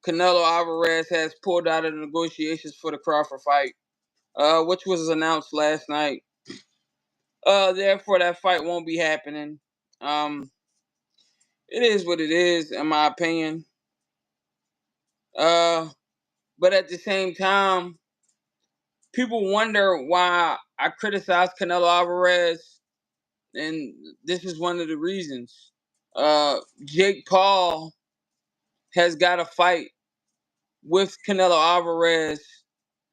Canelo Alvarez has pulled out of the negotiations for the Crawford fight, which was announced last night. Therefore, that fight won't be happening. It is what it is, in my opinion. But at the same time, people wonder why I criticize Canelo Alvarez, and this is one of the reasons. Jake Paul has got a fight with Canelo Alvarez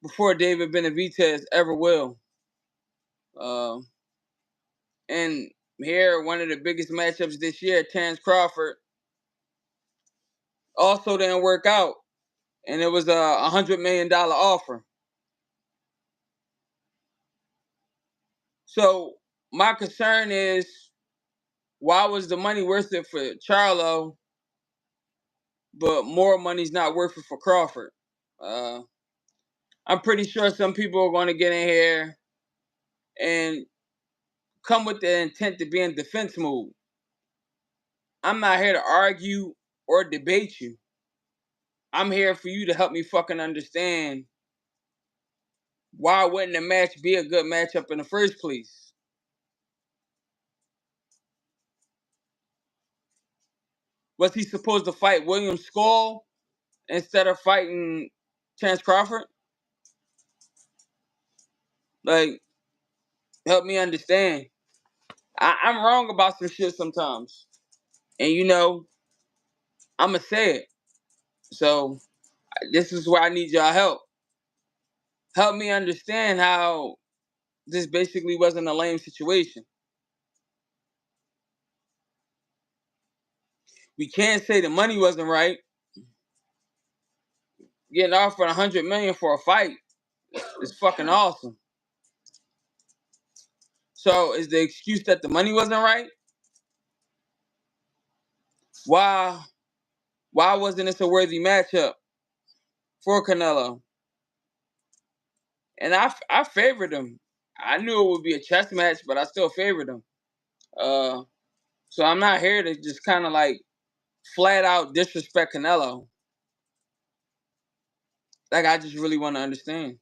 before David Benavidez ever will. Uh, and here, one of the biggest matchups this year, Terence Crawford, also didn't work out, and it was a $100 million offer. So my concern is, why was the money worth it for Charlo, but more money's not worth it for Crawford? Uh, I'm pretty sure some people are going to get in here and come with the intent to be in defense mode. I'm not here to argue or debate you. I'm here for you to help me fucking understand, why wouldn't the match be a good matchup in the first place? Was he supposed to fight William Skull instead of fighting Terence Crawford? Like, help me understand. I'm wrong about some shit sometimes. And I'ma say it. So this is where I need y'all help. Help me understand how this basically wasn't a lame situation. We can't say the money wasn't right. Getting offered $100 million for a fight is fucking awesome. So is the excuse that the money wasn't right? Why wasn't this a worthy matchup for Canelo? And I favored him. I knew it would be a chess match, but I still favored him. So I'm not here to just kind of like flat out disrespect Canelo. Like, I just really want to understand.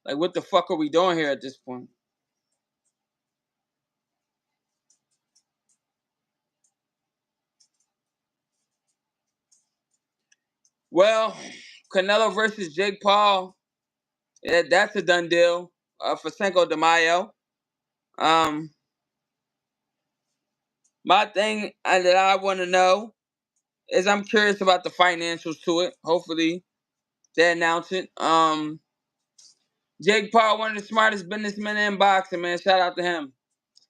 Like, what the fuck are we doing here at this point? Well, Canelo versus Jake Paul, yeah, that's a done deal for Cinco de Mayo. Um, my thing that I want to know is, I'm curious about the financials to it. Hopefully, they announce it. Jake Paul, one of the smartest businessmen in boxing, man. Shout out to him.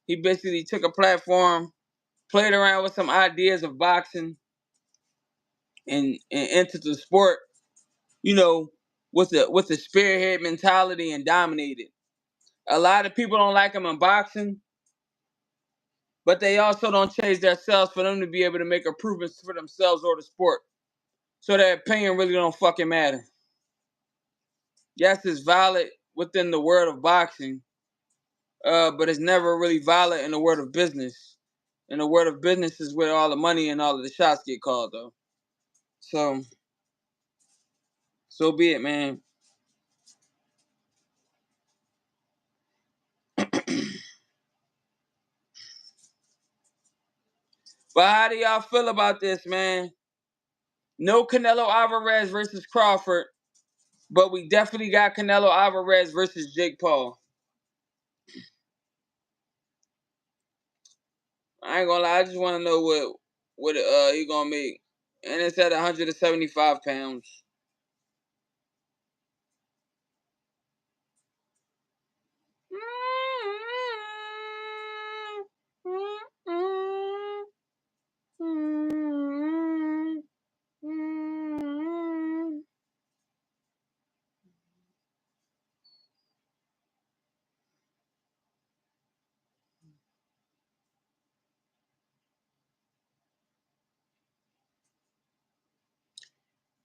He basically took a platform, played around with some ideas of boxing, and entered the sport, with the spearhead mentality, and dominated. A lot of people don't like him in boxing, but they also don't change themselves for them to be able to make improvements for themselves or the sport. So their opinion really don't fucking matter. Yes, it's valid within the world of boxing, but it's never really valid in the world of business. In the world of business is where all the money and all of the shots get called, though. So be it, man. But how do y'all feel about this, man? No Canelo Alvarez versus Crawford, but we definitely got Canelo Alvarez versus Jake Paul. I ain't gonna lie, I just want to know what he gonna make, and it's at 175 pounds.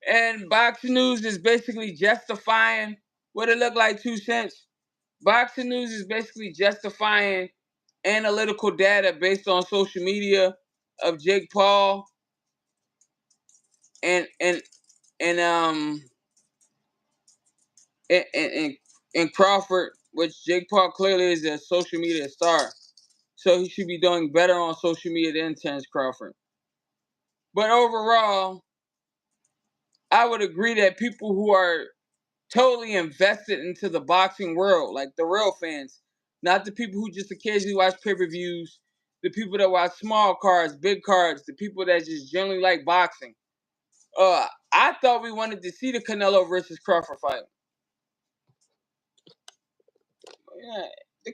And Boxing News is basically justifying what it looked like 2 cents. Boxing News is basically justifying analytical data based on social media of Jake Paul and and and um and Crawford, which Jake Paul clearly is a social media star, so he should be doing better on social media than Terence Crawford. But overall, I would agree that people who are totally invested into the boxing world, like the real fans, not the people who just occasionally watch pay-per-views, the people that watch small cards, big cards, the people that just generally like boxing. I thought we wanted to see the Canelo versus Crawford fight. Yeah, the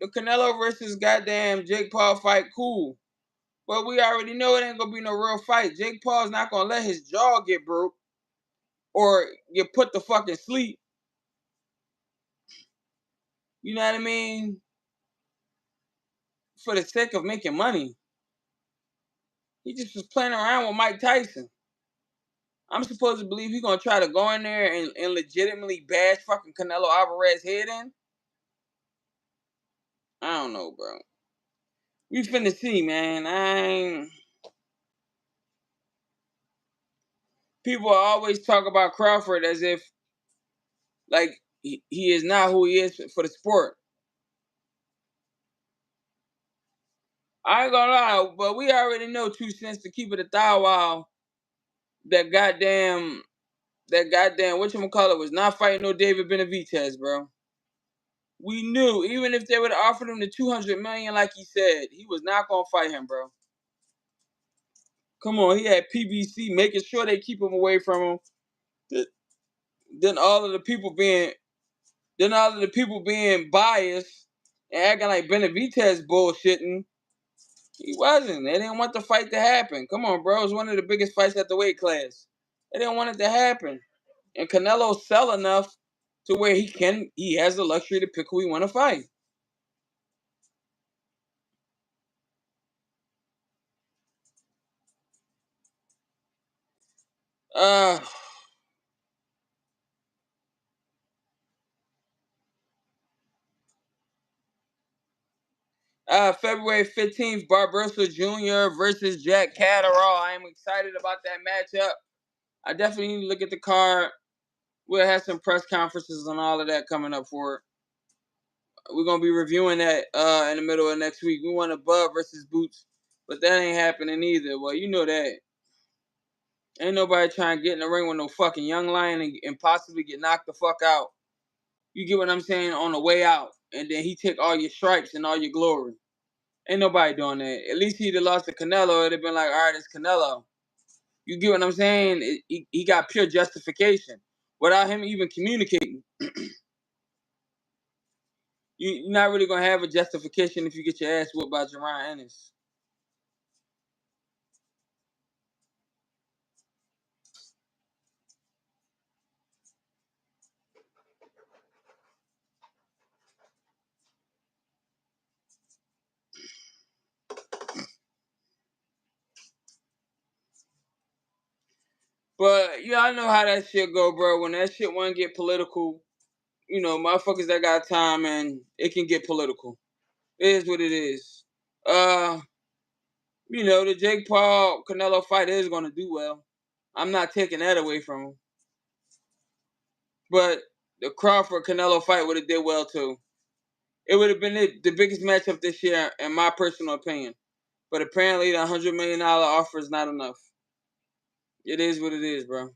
Canelo versus goddamn Jake Paul fight, cool. But we already know it ain't gonna be no real fight. Jake Paul's not gonna let his jaw get broke or get put to fucking sleep. You know what I mean? For the sake of making money. He just was playing around with Mike Tyson. I'm supposed to believe he's gonna try to go in there and legitimately bash fucking Canelo Alvarez's head in? I don't know, bro. We finna see, man. People always talk about Crawford as if like he is not who he is for the sport. I ain't gonna lie, but we already know 2 cents to keep it a thou wow. That goddamn whatchamacallit was not fighting no David Benavidez, bro. We knew even if they would have offered him the 200 million, like he said, he was not gonna fight him, bro. Come on, he had PBC making sure they keep him away from him. Then all of the people being biased and acting like Benavidez bullshitting. He wasn't. They didn't want the fight to happen. Come on, bro. It was one of the biggest fights at the weight class. They didn't want it to happen. And Canelo sell enough to where he has the luxury to pick who he want to fight. Uh, February 15th, Barbosa Jr. versus Jack Catterall. I am excited about that matchup. I definitely need to look at the card. We'll have some press conferences and all of that coming up for it. We're gonna be reviewing that in the middle of next week. We want Bud versus Boots, but that ain't happening either. Well, you know that. Ain't nobody trying to get in the ring with no fucking young lion and possibly get knocked the fuck out. You get what I'm saying? On the way out, and then he take all your stripes and all your glory. Ain't nobody doing that. At least he'd have lost to Canelo. It'd have been like, all right, it's Canelo. You get what I'm saying? He got pure justification without him even communicating. You're not really gonna have a justification if you get your ass whooped by Jerron Ennis. But yeah, I know how that shit go, bro. When that shit want to get political, motherfuckers that got time and it can get political. It is what it is. Uh, the Jake Paul Canelo fight is gonna do well. I'm not taking that away from him. But the Crawford Canelo fight would have did well too. It would have been the biggest matchup this year, in my personal opinion. But apparently, the $100 million offer is not enough. It is what it is, bro.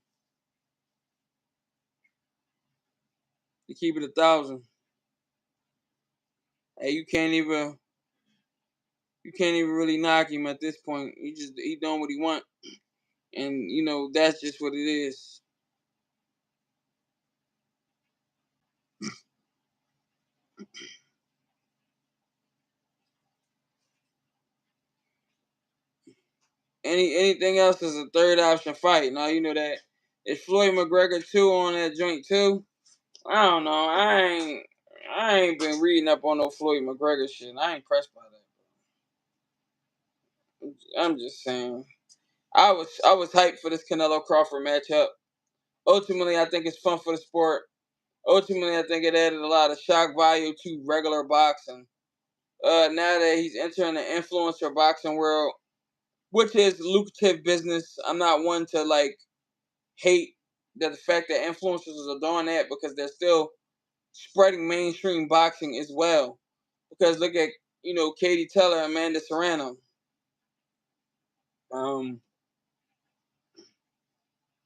To keep it 1,000. Hey, you can't even really knock him at this point. He doing what he want, and that's just what it is. Anything else is a third option fight. Now you know that. Is Floyd McGregor 2 on that joint too? I don't know. I ain't been reading up on no Floyd McGregor shit. I ain't impressed by that. I'm just saying. I was hyped for this Canelo Crawford matchup. Ultimately, I think it's fun for the sport. Ultimately, I think it added a lot of shock value to regular boxing. Now that he's entering the influencer boxing world, which is lucrative business. I'm not one to like hate the fact that influencers are doing that because they're still spreading mainstream boxing as well. Because look at Katie Taylor and Amanda Serrano.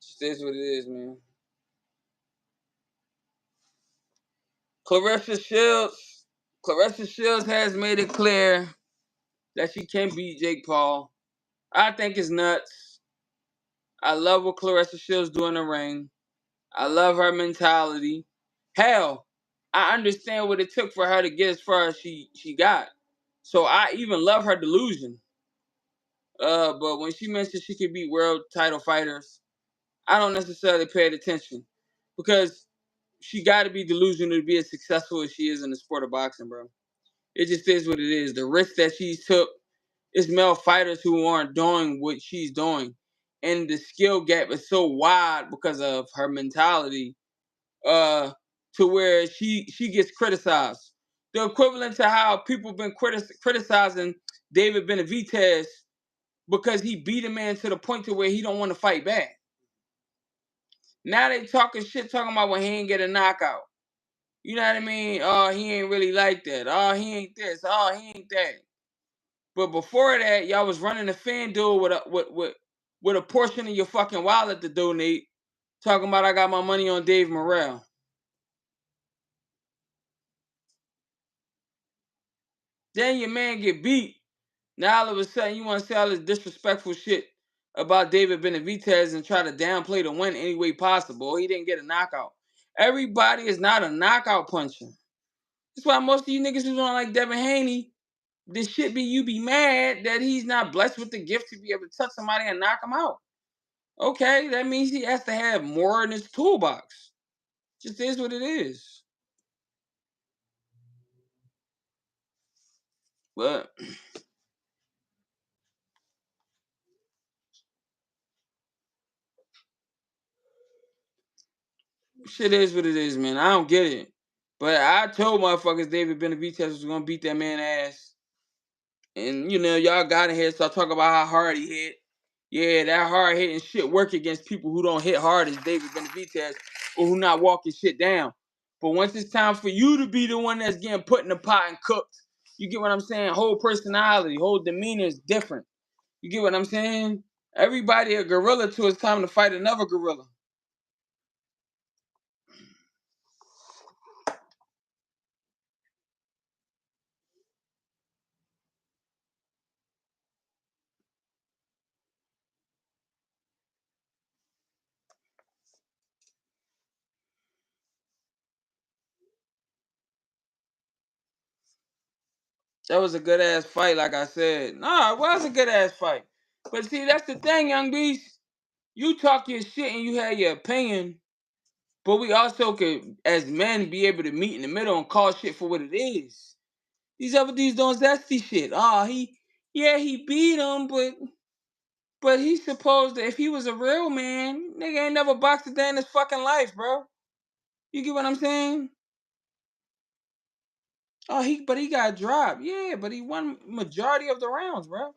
Just is what it is, man. Clarissa Shields has made it clear that she can beat Jake Paul. I think it's nuts. I love what Clarissa Shields do in the ring. I love her mentality. Hell, I understand what it took for her to get as far as she got. So I even love her delusion. But when she mentioned she could beat world title fighters, I don't necessarily pay attention because she got to be delusional to be as successful as she is in the sport of boxing, bro. It just is what it is. The risk that she's took is male fighters who aren't doing what she's doing, and the skill gap is so wide because of her mentality. To where she gets criticized. The equivalent to how people been criticizing David Benavidez because he beat a man to the point to where he don't want to fight back. Now they talking shit, talking about when he ain't get a knockout. You know what I mean? Oh, he ain't really like that. Oh, he ain't this. Oh, he ain't that. But before that, y'all was running a fan duel with a portion of your fucking wallet to donate, talking about I got my money on Dave Morrell. Then your man get beat. Now all of a sudden you want to say all this disrespectful shit about David Benavidez and try to downplay the win any way possible. He didn't get a knockout. Everybody is not a knockout puncher. That's why most of you niggas who don't like Devin Haney, this shit be you be mad that he's not blessed with the gift to be able to touch somebody and knock him out. Okay, that means he has to have more in his toolbox. Just is what it is. But shit is what it is, man. I don't get it. But I told motherfuckers David Benavidez was gonna beat that man ass. And y'all got in here, so I talk about how hard he hit. Yeah, that hard hitting shit work against people who don't hit hard as David Benavidez or who not walking shit down. But once it's time for you to be the one that's getting put in the pot and cooked, you get what I'm saying? Whole personality, whole demeanor is different. You get what I'm saying? Everybody a gorilla till it's time to fight another gorilla. That was a good ass fight, like I said. Nah, it was a good ass fight. But see, that's the thing, young beast. You talk your shit and you have your opinion, but we also could, as men, be able to meet in the middle and call shit for what it is. These other dudes don't zesty shit. Oh, he beat him, but he's supposed to, if he was a real man, nigga ain't never boxed a day in his fucking life, bro. You get what I'm saying? Oh, but he got dropped. Yeah, but he won majority of the rounds, bro.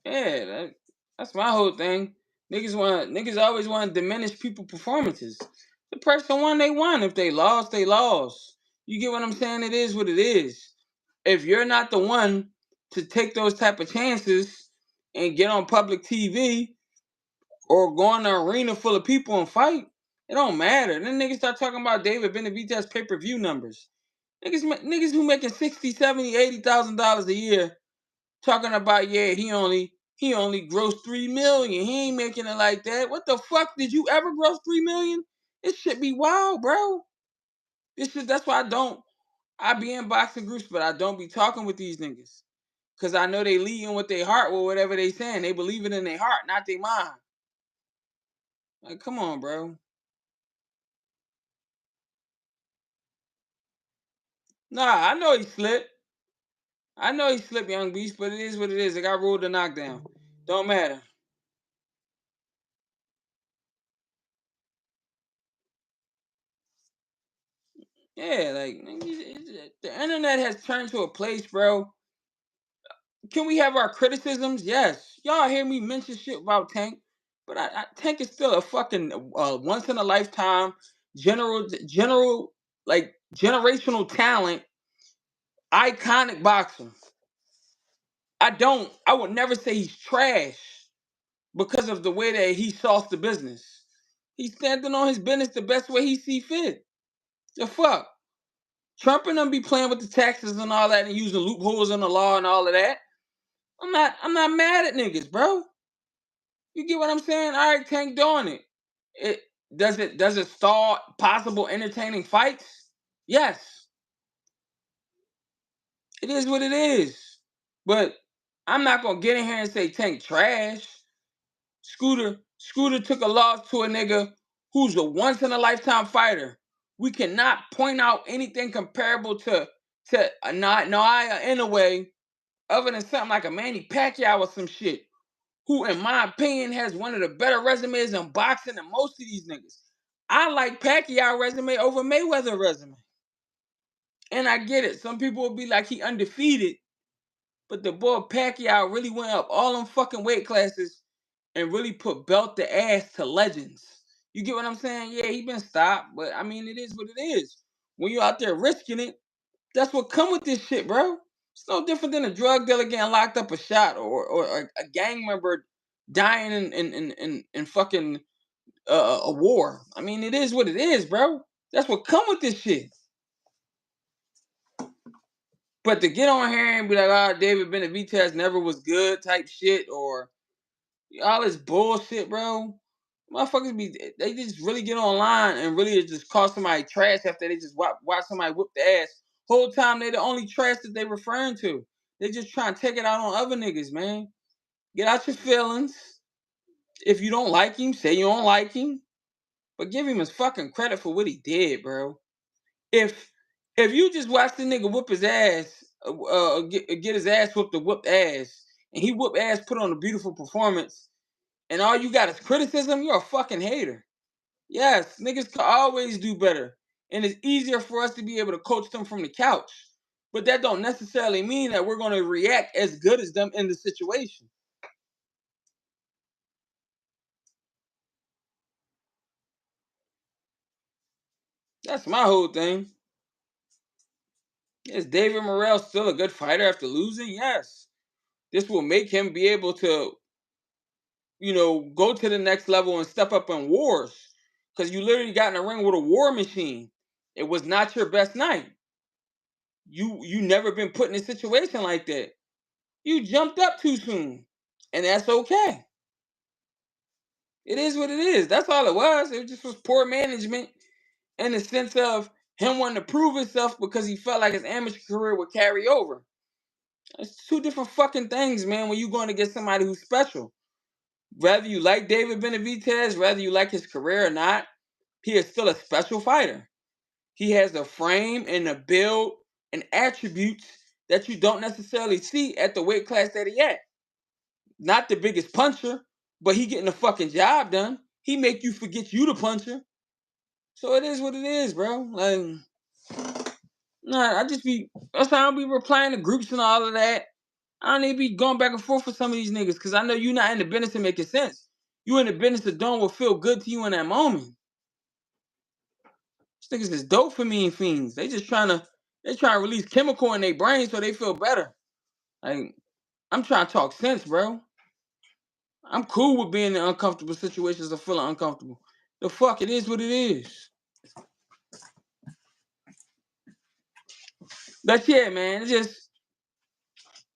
Yeah, that's my whole thing. Niggas always want to diminish people' performances. The person won, they won. If they lost, they lost. You get what I'm saying? It is what it is. If you're not the one to take those type of chances and get on public TV or go in an arena full of people and fight, it don't matter. Then niggas start talking about David Benavidez pay-per-view numbers. Niggas who making 60, 70, 80,000 dollars a year talking about, yeah, he only grossed 3 million. He ain't making it like that. What the fuck? Did you ever gross 3 million? This shit be wild, bro. That's why I be in boxing groups, but I don't be talking with these niggas. Cause I know they leading with their heart or whatever they saying. They believe it in their heart, not their mind. Like, come on, bro. Nah, I know he slipped. I know he slipped, Young Beast, but it is what it is. It got ruled a knockdown. Don't matter. Yeah, like the internet has turned to a place, bro. Can we have our criticisms? Yes. Y'all hear me mention shit about Tank, but Tank is still a fucking once in a lifetime general like generational talent, iconic boxer. I would never say he's trash because of the way that he sauced the business. He's standing on his business the best way he see fit. The fuck? Trump and them be playing with the taxes and all that and using loopholes in the law and all of that. I'm not mad at niggas, bro. You get what I'm saying? All right, Tank doing it. It does it stall possible entertaining fights? Yes. It is what it is. But I'm not gonna get in here and say Tank trash. Scooter took a loss to a nigga who's a once in a lifetime fighter. We cannot point out anything comparable to Noah in a way other than something like a Manny Pacquiao or some shit, who in my opinion has one of the better resumes in boxing than most of these niggas. I like Pacquiao resume over Mayweather resume. And I get it. Some people will be like he undefeated, but the boy Pacquiao really went up all them fucking weight classes and really put belt to ass to legends. You get what I'm saying? Yeah, he been stopped, but I mean it is what it is. When you out there risking it, that's what come with this shit, bro. It's no different than a drug dealer getting locked up a shot or a gang member dying in fucking a war. I mean, it is what it is, bro. That's what come with this shit. But to get on here and be like, "Ah, David Benavidez never was good," type shit, or all this bullshit, bro. Motherfuckers they just really get online and really just call somebody trash after they just watch somebody whoop the ass. Whole time they the only trash that they referring to. They just trying to take it out on other niggas, man. Get out your feelings. If you don't like him, say you don't like him. But give him his fucking credit for what he did, bro. If if you just watch the nigga whoop his ass, get his ass whooped or whooped ass, and he whooped ass, put on a beautiful performance, and all you got is criticism, you're a fucking hater. Yes, niggas can always do better. And it's easier for us to be able to coach them from the couch. But that don't necessarily mean that we're going to react as good as them in the situation. That's my whole thing. Is David Morrell still a good fighter after losing? Yes. This will make him be able to, go to the next level and step up in wars. Because you literally got in a ring with a war machine. It was not your best night. You never been put in a situation like that. You jumped up too soon. And that's okay. It is what it is. That's all it was. It just was poor management in the sense of him wanting to prove himself because he felt like his amateur career would carry over. It's two different fucking things, man, when you're going to get somebody who's special. Whether you like David Benavidez, whether you like his career or not, he is still a special fighter. He has a frame and a build and attributes that you don't necessarily see at the weight class that he at. Not the biggest puncher, but he getting the fucking job done. He make you forget you the puncher. So it is what it is, bro. Like, nah, that's how I be replying to groups and all of that. I don't need to be going back and forth with some of these niggas because I know you're not in the business of making sense. You in the business of doing what feel good to you in that moment. These niggas is dopamine fiends. They trying to release chemical in their brain so they feel better. Like, I'm trying to talk sense, bro. I'm cool with being in uncomfortable situations or feeling uncomfortable. The fuck, it is what it is. But yeah, man, it's just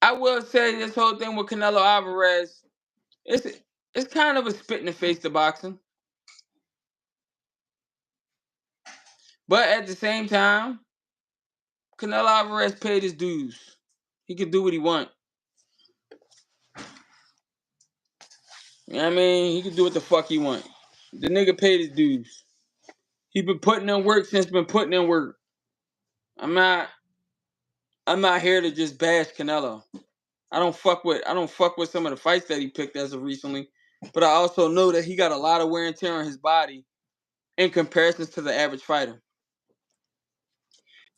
I will say this whole thing with Canelo Alvarez, it's it's kind of a spit in the face to boxing. But at the same time, Canelo Alvarez paid his dues. He can do what he want. You know what I mean? He can do what the fuck he want. The nigga paid his dues. He been putting in work since been putting in work. I'm not here to just bash Canelo. I don't fuck with some of the fights that he picked as of recently. But I also know that he got a lot of wear and tear on his body in comparison to the average fighter.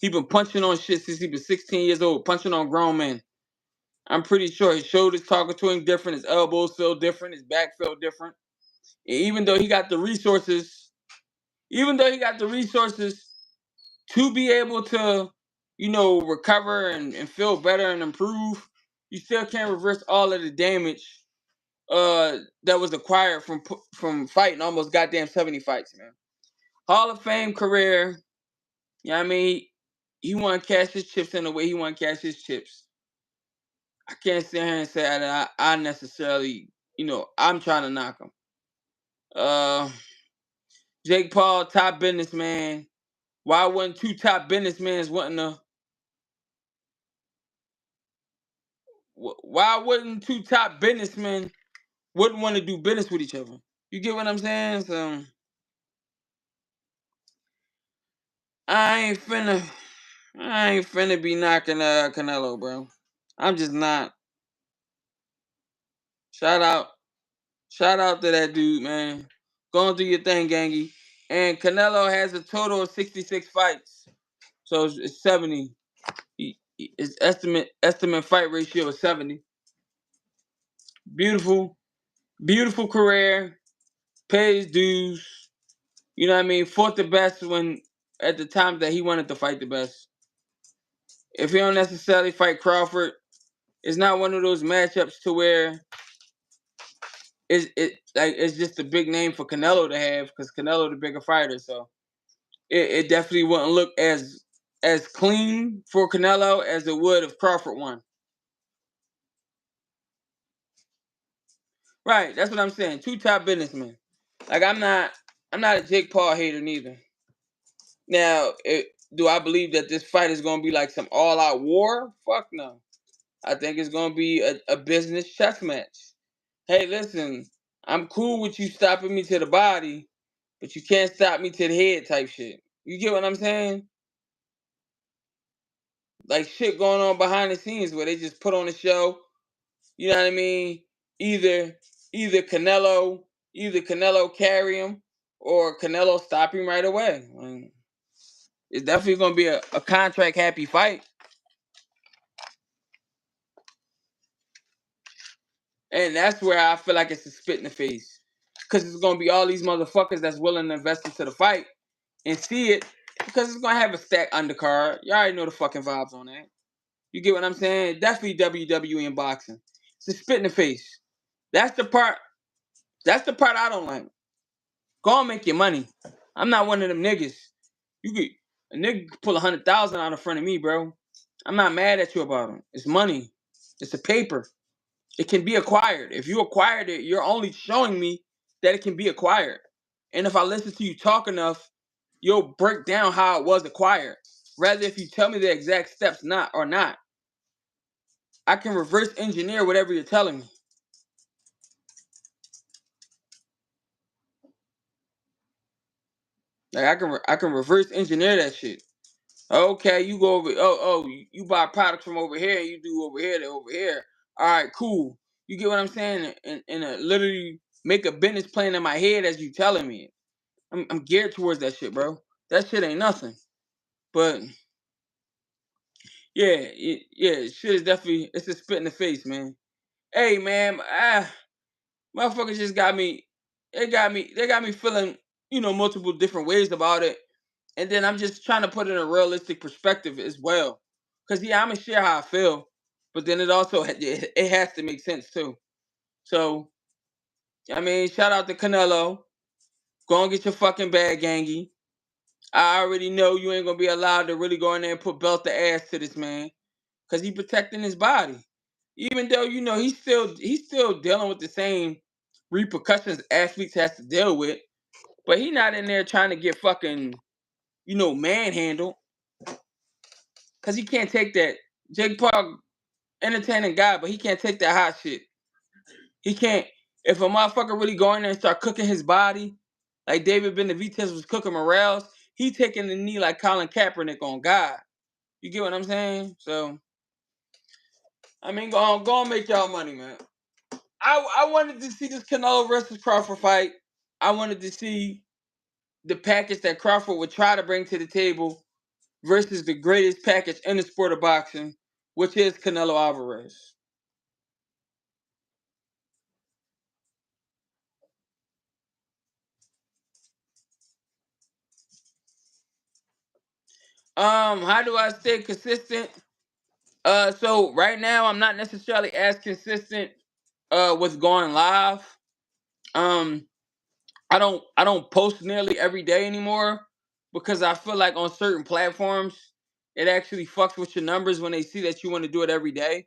He been punching on shit since he was 16 years old, punching on grown men. I'm pretty sure his shoulders talking to him different, his elbows feel different, his back feel different. And even though he got the resources, to be able to, recover and feel better and improve, you still can't reverse all of the damage that was acquired from fighting almost goddamn 70 fights, man. Hall of Fame career, you know what I mean? He want to cash his chips in the way he want to cash his chips. I can't sit here and say that I necessarily, I'm trying to knock him. Jake Paul, top businessman. Why wouldn't two top businessmen why wouldn't two top businessmen wouldn't want to do business with each other? You get what I'm saying? So I ain't finna be knocking Canelo, bro. I'm just not. Shout out to that dude, man. Going through your thing, gangy. And Canelo has a total of 66 fights. So it's 70. His estimate fight ratio is 70. Beautiful career. Pays dues. You know what I mean? Fought the best when at the time that he wanted to fight the best. If he don't necessarily fight Crawford, it's not one of those matchups to where it's just a big name for Canelo to have because Canelo the bigger fighter. So it definitely wouldn't look as clean for Canelo as it would if Crawford won. Right, that's what I'm saying. Two top businessmen. Like I'm not a Jake Paul hater neither. Now, do I believe that this fight is gonna be like some all-out war? Fuck no. I think it's gonna be a business chess match. Hey, listen, I'm cool with you stopping me to the body, but you can't stop me to the head type shit. You get what I'm saying? Like shit going on behind the scenes where they just put on a show. You know what I mean? Either Canelo carry him or Canelo stop him right away. I mean, it's definitely gonna be a contract happy fight. And that's where I feel like it's a spit in the face. Because it's going to be all these motherfuckers that's willing to invest into the fight and see it. Because it's going to have a stacked undercard. You already know the fucking vibes on that. You get what I'm saying? Definitely WWE and boxing. It's a spit in the face. That's the part I don't like. Go and make your money. I'm not one of them niggas. A nigga could pull 100,000 out in front of me, bro. I'm not mad at you about it. It's money. It's a paper. It can be acquired. If you acquired it, you're only showing me that it can be acquired. And if I listen to you talk enough, you'll break down how it was acquired. Rather, if you tell me the exact steps not, I can reverse engineer whatever you're telling me. Like I can reverse engineer that shit. Okay, you go over. You buy products from over here. You do over here to over here. All right, cool. You get what I'm saying? And literally make a business plan in my head as you telling me. I'm geared towards that shit, bro. That shit ain't nothing. But shit is definitely it's a spit in the face, man. Hey, man, motherfuckers just got me. They got me feeling, multiple different ways about it. And then I'm just trying to put it in a realistic perspective as well. Cause yeah, I'm gonna share how I feel, but then it also it has to make sense too. So I mean, shout out to Canelo. Go and get your fucking bag, gangy. I already know you ain't gonna be allowed to really go in there and put belt to ass to this man, cause he protecting his body. Even though he's still dealing with the same repercussions athletes has to deal with, but he not in there trying to get fucking manhandled, cause he can't take that. Jake Paul, entertaining guy, but he can't take that hot shit. He can't. If a motherfucker really go in there and start cooking his body, like David Benavidez was cooking Morales, he taking the knee like Colin Kaepernick on God. You get what I'm saying? So, I mean, go on make y'all money, man. I wanted to see this Canelo versus Crawford fight. I wanted to see the package that Crawford would try to bring to the table versus the greatest package in the sport of boxing, which is Canelo Alvarez. How do I stay consistent? So right now I'm not necessarily as consistent with going live. Um, I don't post nearly every day anymore because I feel like on certain platforms it actually fucks with your numbers when they see that you want to do it every day.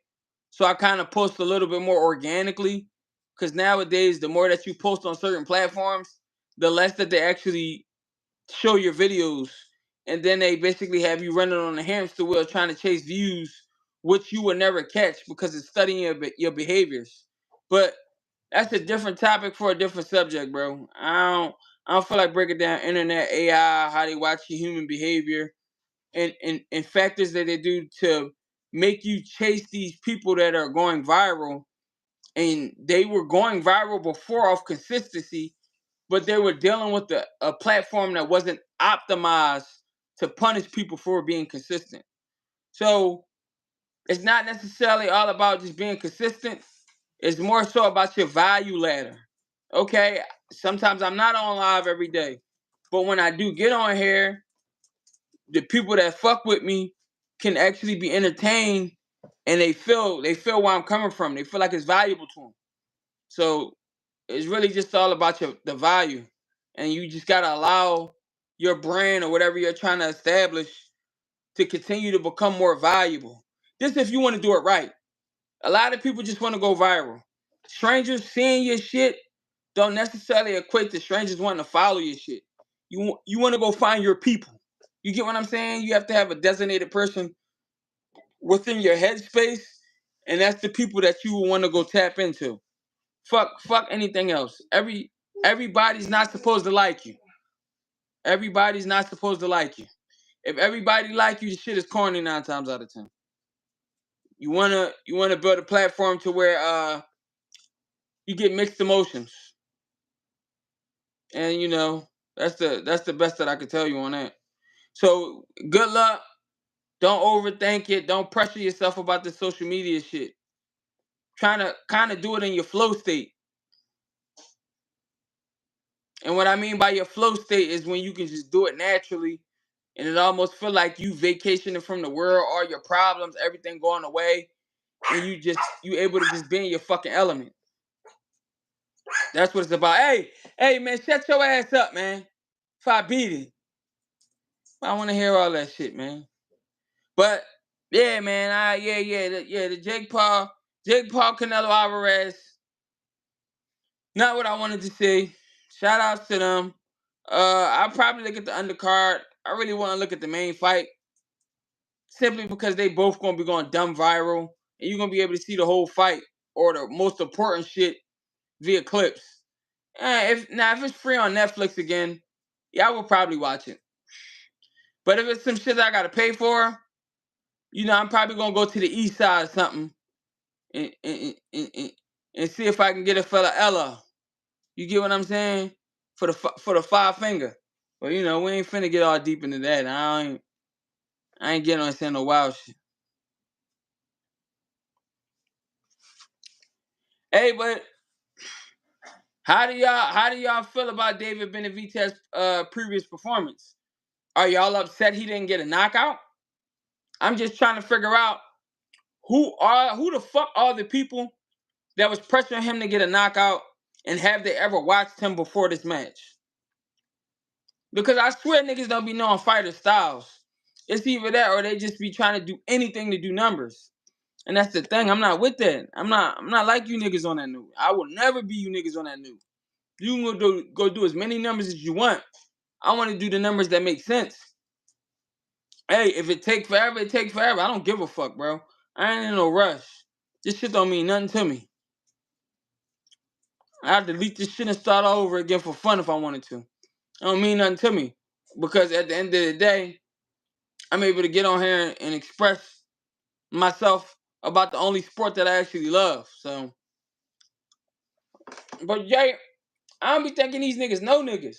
So I kind of post a little bit more organically because nowadays the more that you post on certain platforms, the less that they actually show your videos, and then they basically have you running on a hamster wheel trying to chase views, which you will never catch because it's studying your behaviors. But that's a different topic for a different subject, bro. I don't feel like breaking down internet AI, how they watch your human behavior, and factors that they do to make you chase these people that are going viral. And they were going viral before off consistency, but they were dealing with a platform that wasn't optimized to punish people for being consistent. So it's not necessarily all about just being consistent. It's more so about your value ladder. Okay, sometimes I'm not on live every day, but when I do get on here, the people that fuck with me can actually be entertained, and they feel where I'm coming from. They feel like it's valuable to them. So it's really just all about the value, and you just gotta allow your brand or whatever you're trying to establish to continue to become more valuable. This if you want to do it right. A lot of people just want to go viral. Strangers seeing your shit don't necessarily equate to strangers wanting to follow your shit. You want to go find your people. You get what I'm saying? You have to have a designated person within your headspace, and that's the people that you want to go tap into. Fuck anything else. Everybody's not supposed to like you. Everybody's not supposed to like you. If everybody like you, the shit is corny 9 times out of 10. You wanna build a platform to where you get mixed emotions, and that's the best that I could tell you on that. So good luck. Don't overthink it. Don't pressure yourself about the social media shit. Trying to kind of do it in your flow state. And what I mean by your flow state is when you can just do it naturally, and it almost feel like you vacationing from the world, all your problems, everything going away, and you able to just be in your fucking element. That's what it's about. Hey man, shut your ass up, man. If I beat it. I want to hear all that shit, man. But yeah, man, the Jake Paul Canelo Alvarez. Not what I wanted to see. Shout outs to them. I'll probably look at the undercard. I really want to look at the main fight simply because they both gonna be going dumb viral, and you're gonna be able to see the whole fight or the most important shit via clips. If it's free on Netflix again, yeah, I will probably watch it. But if it's some shit that I gotta pay for, I'm probably gonna go to the east side or something and see if I can get a fella Ella. You get what I'm saying? For the 5 finger. But we ain't finna get all deep into that. I ain't getting on saying no wild shit. Hey, but how do y'all feel about David Benavidez's previous performance? Are y'all upset he didn't get a knockout? I'm just trying to figure out who the fuck are the people that was pressuring him to get a knockout, and have they ever watched him before this match? Because I swear niggas don't be knowing fighter styles. It's either that or they just be trying to do anything to do numbers. And that's the thing. I'm not with that. I'm not like you niggas on that new. I will never be you niggas on that new. You can go do as many numbers as you want. I want to do the numbers that make sense. Hey, if it take forever, it take forever. I don't give a fuck, bro. I ain't in no rush. This shit don't mean nothing to me. I'll delete this shit and start all over again for fun if I wanted to. It don't mean nothing to me. Because at the end of the day, I'm able to get on here and express myself about the only sport that I actually love. So, but Jay, I don't be thinking these niggas know niggas.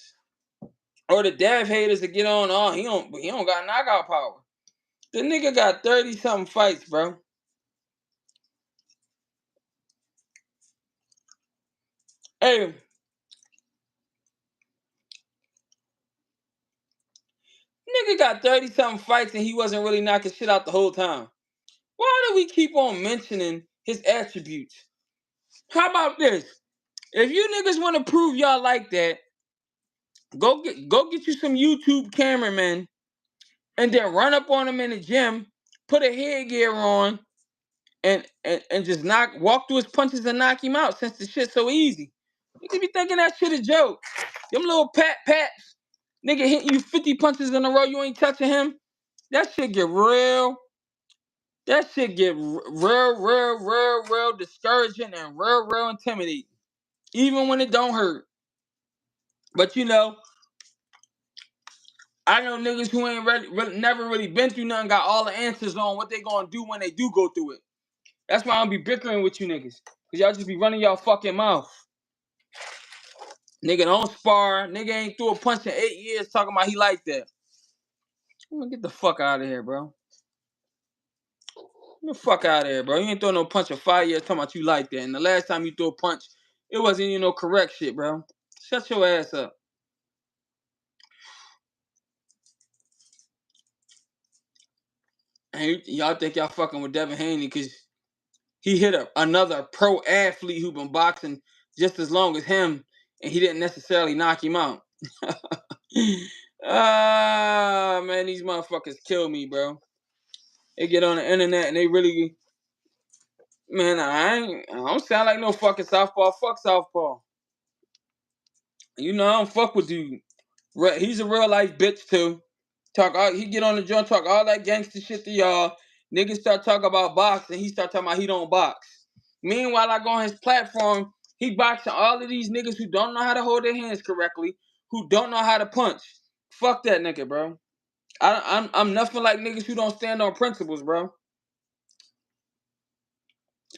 Or the Dev haters that get on, oh, he don't got knockout power. The nigga got 30 something fights, bro. Hey, nigga got 30 something fights and he wasn't really knocking shit out the whole time. Why do we keep on mentioning his attributes? How about this? If you niggas want to prove y'all like that, go get you some YouTube cameramen and then run up on him in the gym, put a headgear on, and just walk through his punches and knock him out since the shit's so easy. Niggas be thinking that shit a joke. Them little pats, nigga hitting you 50 punches in a row, you ain't touching him. That shit get real. That shit get real discouraging and real intimidating. Even when it don't hurt. But you know, I know niggas who ain't never really been through nothing, got all the answers on what they gonna do when they do go through it. That's why I don't be bickering with you niggas. Cause y'all just be running y'all fucking mouth. Nigga don't spar. Nigga ain't threw a punch in 8 years talking about he like that. Get the fuck out of here, bro. Get the fuck out of here, bro. You ain't throw no punch in 5 years talking about you like that. And the last time you threw a punch, it wasn't even no correct shit, bro. Shut your ass up. And y'all think y'all fucking with Devin Haney because he hit another pro athlete who been boxing just as long as him, and he didn't necessarily knock him out. Man, these motherfuckers kill me, bro. They get on the internet and they really, man, I don't sound like no fucking southpaw. Fuck southpaw. You know I don't fuck with dude. He's a real life bitch too. He get on the joint, talk all that gangster shit to y'all. Niggas start talking about boxing. He start talking about he don't box. Meanwhile, I go on his platform, he boxing all of these niggas who don't know how to hold their hands correctly, who don't know how to punch. Fuck that nigga, bro. I'm nothing like niggas who don't stand on principles, bro.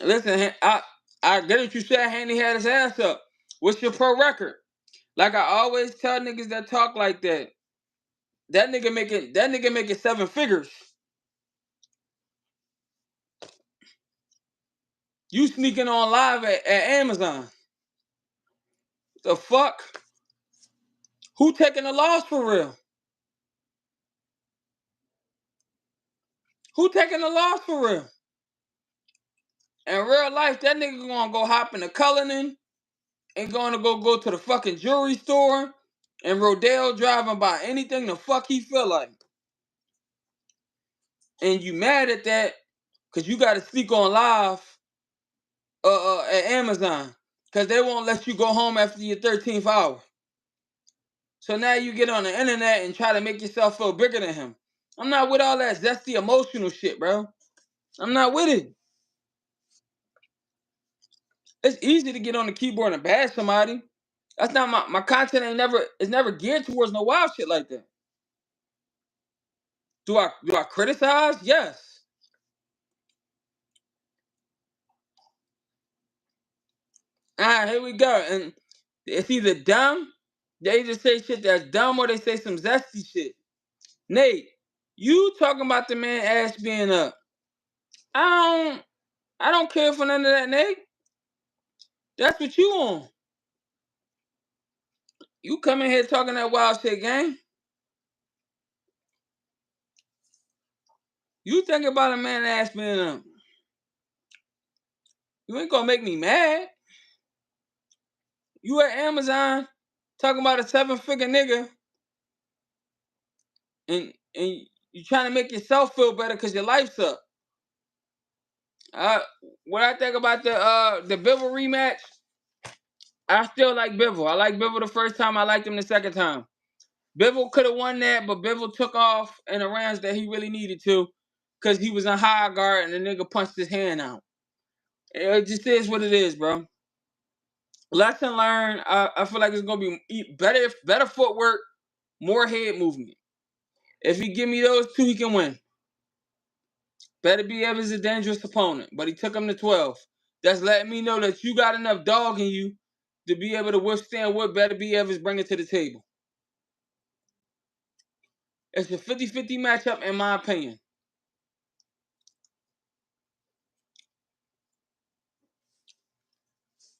Listen, I get what you said. Haney had his ass up. What's your pro record? Like I always tell niggas that talk like that. That nigga making 7 figures. You sneaking on live at Amazon. The fuck? Who taking the loss for real? Who taking the loss for real? In real life, that nigga gonna go hop in the Cullinan and gonna go to the fucking jewelry store and Rodale Drive and buy anything the fuck he feel like. And you mad at that because you gotta sneak on live at Amazon because they won't let you go home after your 13th hour. So now you get on the internet and try to make yourself feel bigger than him. I'm not with all that zesty emotional shit, bro. I'm not with it. It's easy to get on the keyboard and bash somebody. That's not my content is never geared towards no wild shit like that. Do I criticize? Yes. Here we go. And it's either dumb, they just say shit that's dumb, or they say some zesty shit. Nate, you talking about the man ass being up. I don't care for none of that, Nate. That's what you on. You come in here talking that wild shit, gang. You think about a man ass being up. You ain't gonna make me mad. You at Amazon talking about a 7-figure nigga and you trying to make yourself feel better because your life's up. What I think about the Bivol rematch, I still like Bivol. I like Bivol the first time. I liked him the second time. Bivol could have won that, but Bivol took off in the rounds that he really needed to because he was in high guard and the nigga punched his hand out. It just is what it is, bro. Lesson learned. I feel like it's gonna be better footwork more head movement. If he give me those two, he can win. Beterbiev is a dangerous opponent, but he took him to 12. That's letting me know that you got enough dog in you to be able to withstand what Beterbiev is bringing to the table. It's a 50-50 matchup, in my opinion.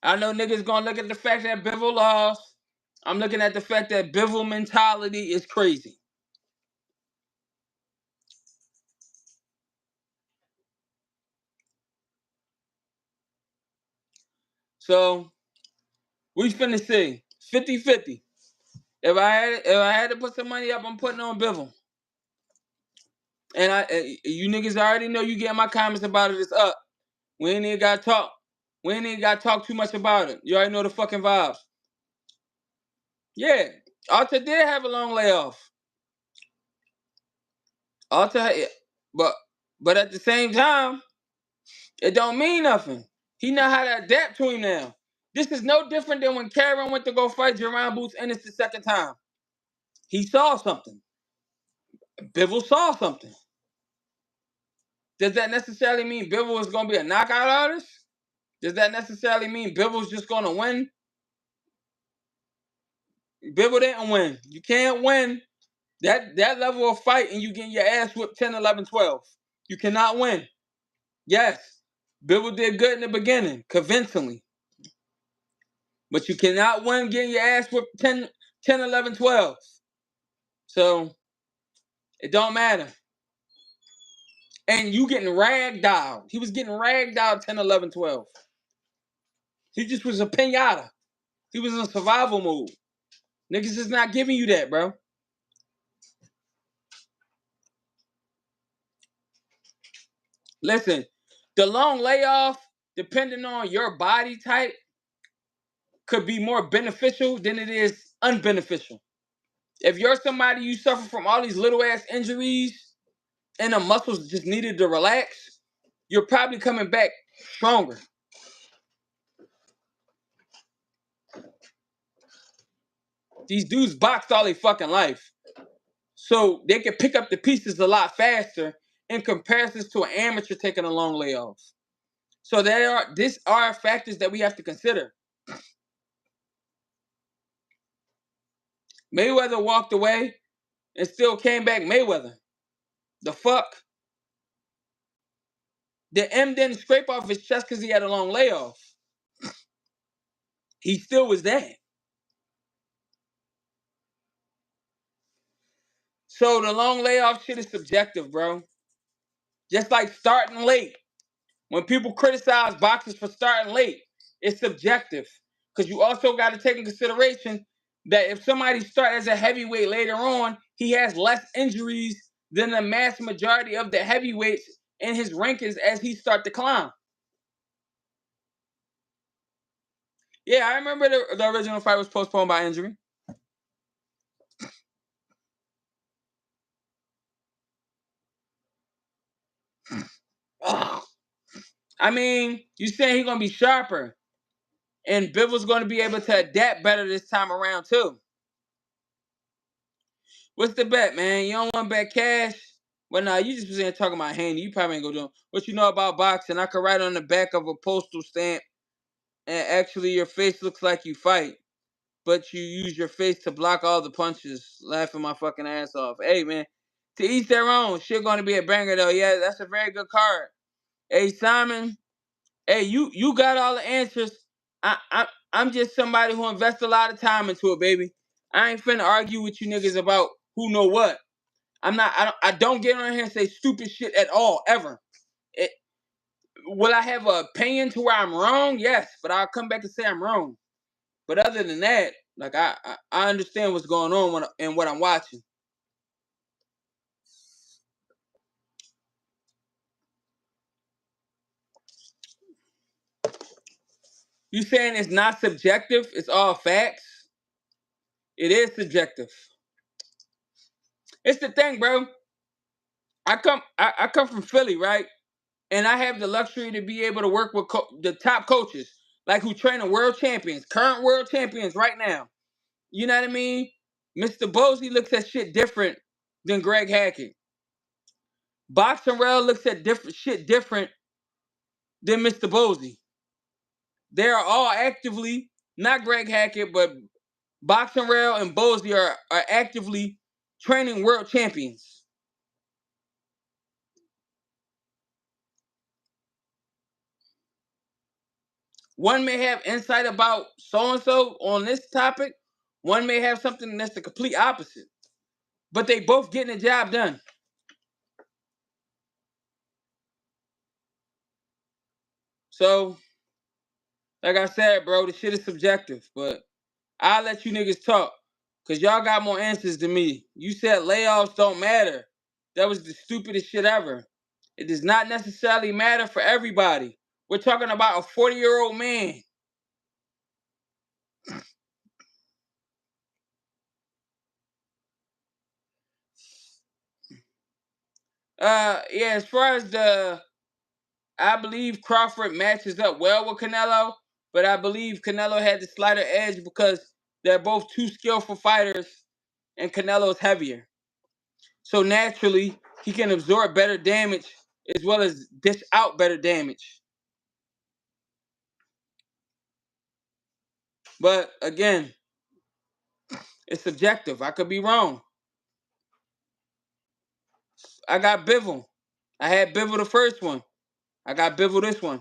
I know niggas gonna look at the fact that Bivol lost. I'm looking at the fact that Bivol mentality is crazy. So we finna see 50-50. If I had to put some money up, I'm putting on Bivol. And you niggas already know you get my comments about it. It's up. We ain't even got to talk. We ain't even got to talk too much about it. You already know the fucking vibes. Yeah, Alta did have a long layoff. Alta, but at the same time, it don't mean nothing. He know how to adapt to him now. This is no different than when Karen went to go fight Jerron Boots Ennis the second time. He saw something. Bivol saw something. Does that necessarily mean Bivol is going to be a knockout artist? Does that necessarily mean Bivol's just going to win? Bivol didn't win. You can't win that level of fight and you getting your ass whipped 10, 11, 12. You cannot win. Yes, Bivol did good in the beginning, convincingly. But you cannot win getting your ass whipped 10, 11, 12. So, it don't matter. And you getting ragdolled. He was getting ragdolled 10, 11, 12. He just was a pinata. He was in survival mode. Niggas is not giving you that, bro. Listen, the long layoff, depending on your body type, could be more beneficial than it is unbeneficial. If you're somebody you suffer from all these little ass injuries and the muscles just needed to relax, you're probably coming back stronger. These dudes boxed all their fucking life. So they can pick up the pieces a lot faster in comparison to an amateur taking a long layoff. So these are factors that we have to consider. Mayweather walked away and still came back Mayweather. The fuck? The M didn't scrape off his chest because he had a long layoff. He still was there. So the long layoff shit is subjective, bro. Just like starting late. When people criticize boxers for starting late, it's subjective. Because you also got to take in consideration that if somebody starts as a heavyweight later on, he has less injuries than the mass majority of the heavyweights in his rankings as he start to climb. Yeah, I remember the original fight was postponed by injury. I mean, you saying he's going to be sharper. And Bivol's going to be able to adapt better this time around, too. What's the bet, man? You don't want to bet cash? Well, nah, you just was in talking about Haney. You probably ain't going to do it. What you know about boxing? I could write on the back of a postal stamp, and actually your face looks like you fight, but you use your face to block all the punches, laughing my fucking ass off. Hey, man, to each their own. Shit going to be a banger, though. Yeah, that's a very good card. Hey, Simon. Hey, you got all the answers. I'm just somebody who invests a lot of time into it, baby. I ain't finna argue with you niggas about who know what. I don't get on here and say stupid shit at all, ever. It, will I have an opinion to where I'm wrong? Yes, but I'll come back and say I'm wrong. But other than that, like I understand what's going on and what I'm watching. You saying it's not subjective? It's all facts? It is subjective. It's the thing, bro. I come from Philly, right? And I have the luxury to be able to work with the top coaches, like who train the world champions, current world champions right now. You know what I mean? Mr. Bosey looks at shit different than Greg Hackett. Boxing Rail looks at shit different than Mr. Bosey. They are all actively, not Greg Hackett, but Boxing Rail and Bosey are actively training world champions. One may have insight about so-and-so on this topic. One may have something that's the complete opposite. But they both getting the job done. So, like I said, bro, the shit is subjective. But I'll let you niggas talk. Because y'all got more answers than me. You said layoffs don't matter. That was the stupidest shit ever. It does not necessarily matter for everybody. We're talking about a 40-year-old man. Yeah, as far as I believe Crawford matches up well with Canelo, but I believe Canelo had the slighter edge because they're both two skillful fighters and Canelo's heavier. So naturally, he can absorb better damage as well as dish out better damage. But again, it's subjective. I could be wrong. I got Bivol. I had Bivol the first one. I got Bivol this one.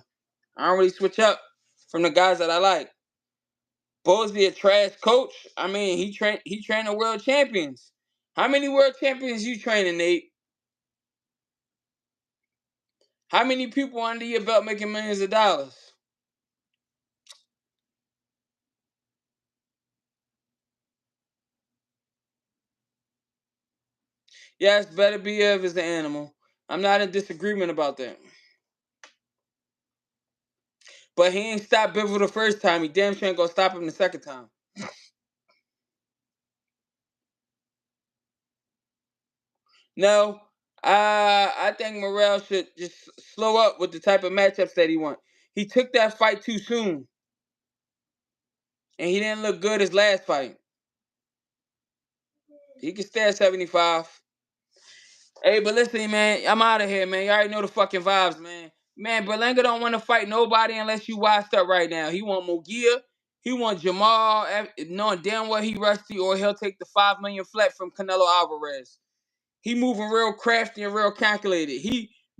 I don't really switch up from the guys that I like. Bosey a trash coach. I mean, he trained the world champions. How many world champions you training, Nate? How many people under your belt making millions of dollars? Yes, Beterbiev is the animal. I'm not in disagreement about that. But he ain't stopped Bivol the first time. He damn sure ain't gonna stop him the second time. No, I think Morrell should just slow up with the type of matchups that he wants. He took that fight too soon. And he didn't look good his last fight. He can stay at 75. Hey, but listen, man, I'm out of here, man. You already know the fucking vibes, man. Man, Berlanga don't want to fight nobody unless you washed up right now. He want Mugia. He want Jamal, knowing damn well he rusty, or he'll take the 5 million flat from Canelo Alvarez. He moving real crafty and real calculated.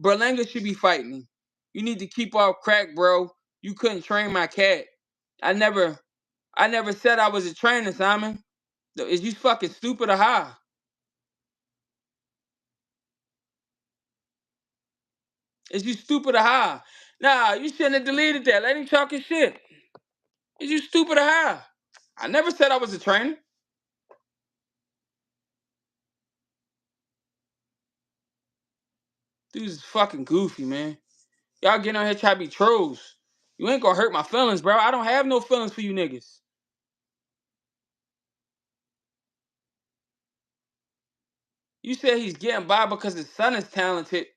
Berlanga should be fighting him. You need to keep off crack, bro. You couldn't train my cat. I never said I was a trainer, Simon. Is you fucking stupid or high? Is you stupid or high? Nah, you shouldn't have deleted that. Let him talk his shit. Is you stupid or high? I never said I was a trainer. Dude's fucking goofy, man. Y'all getting on here trying to be trolls. You ain't gonna hurt my feelings, bro. I don't have no feelings for you niggas. You said he's getting by because his son is talented.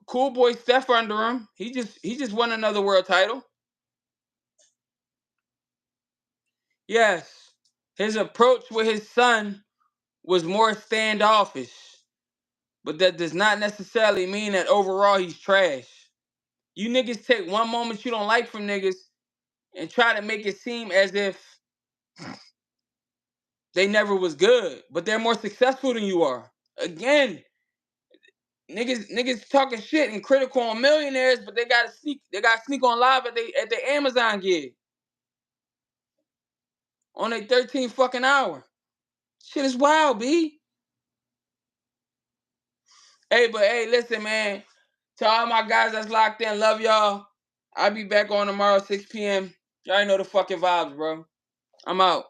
Cool boy Steph under him. He just won another world title. Yes. His approach with his son was more standoffish. But that does not necessarily mean that overall he's trash. You niggas take one moment you don't like from niggas and try to make it seem as if they never was good, but they're more successful than you are. Again, niggas talking shit and critical on millionaires, but they gotta sneak on live at the Amazon gig on a 13 fucking hour. Shit is wild, B. Hey, but hey, listen, man. To all my guys that's locked in, love y'all. I'll be back on tomorrow, 6 p.m. Y'all know the fucking vibes, bro. I'm out.